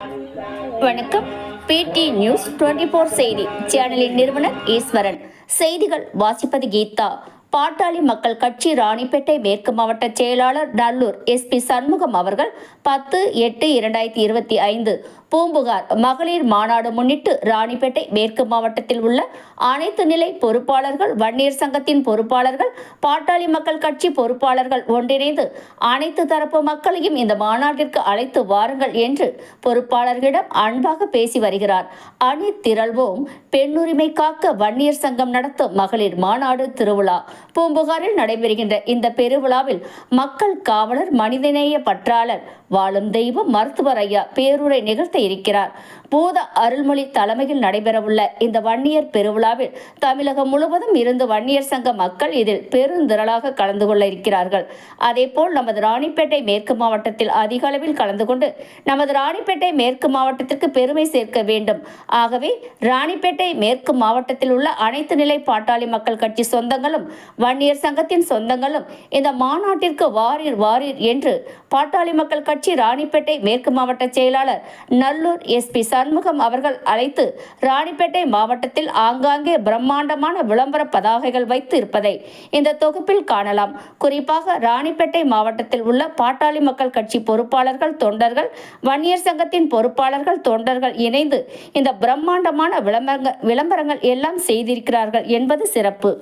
வணக்கம். பிடி நியூஸ் 24 செய்தி சேனலின் நிறுவனர் ஈஸ்வரன். செய்திகள் வாசிப்பது கீதா. பாட்டாளி மக்கள் கட்சி ராணிப்பேட்டை மேற்கு மாவட்ட செயலாளர் நல்லூர் எஸ்பி சண்முகம் அவர்கள் 10/8/2025 பூம்புகார் மகளிர் மாநாடு முன்னிட்டு ராணிப்பேட்டை மேற்கு மாவட்டத்தில் உள்ள அனைத்து நிலை பொறுப்பாளர்கள், வன்னியர் சங்கத்தின் பொறுப்பாளர்கள், பாட்டாளி மக்கள் கட்சி பொறுப்பாளர்கள் ஒன்றிணைந்து அனைத்து தரப்பு மக்களையும் இந்த மாநாட்டிற்கு அழைத்து வாருங்கள் என்று பொறுப்பாளர்களிடம் அன்பாக பேசி வருகிறார். அணி திரள்வோம், பெண்ணுரிமை காக்க வன்னியர் சங்கம் நடத்தும் மகளிர் மாநாடு திருவிழா. பூம்புகாரில் நடைபெறுகின்ற இந்த பெருவிழாவில் மக்கள் காவலர், மனிதநேய பற்றாளர், வாழும் தெய்வம் மருத்துவர் ஐயா பேருரை நிகழ்த்த இருக்கிறார். பூத அருள்மொழி தலைமையில் நடைபெறவுள்ள இந்த வன்னியர் பெருவிழாவில் தமிழகம் முழுவதும் இருந்து வன்னியர் சங்க மக்கள் இதில் பெருந்திரளாக கலந்து கொள்ள இருக்கிறார்கள். அதேபோல் நமது ராணிப்பேட்டை மேற்கு மாவட்டத்தில் அதிக அளவில் கலந்து கொண்டு நமது ராணிப்பேட்டை மேற்கு மாவட்டத்திற்கு பெருமை சேர்க்க வேண்டும். ஆகவே ராணிப்பேட்டை மேற்கு மாவட்டத்தில் உள்ள அனைத்து நிலை பாட்டாளி மக்கள் கட்சி சொந்தங்களும் வன்னியர் சங்கத்தின் சொந்தங்களும் இந்த மாநாட்டிற்கு வாரீர் வாரீர் என்று பாட்டாளி மக்கள் கட்சி ராணிப்பேட்டை மேற்கு மாவட்ட செயலாளர் நல்லூர் எஸ்பி சண்முகம் அவர்கள் அழைத்து ராணிப்பேட்டை மாவட்டத்தில் ஆங்காங்கே பிரம்மாண்டமான விளம்பர பதாகைகள் வைத்து இருப்பதை இந்த தொகுப்பில் காணலாம். குறிப்பாக ராணிப்பேட்டை மாவட்டத்தில் உள்ள பாட்டாளி மக்கள் கட்சி பொறுப்பாளர்கள், தொண்டர்கள், வன்னியர் சங்கத்தின் பொறுப்பாளர்கள், தொண்டர்கள் இணைந்து இந்த பிரம்மாண்டமான விளம்பரங்கள் எல்லாம் செய்திருக்கிறார்கள் என்பது சிறப்பு.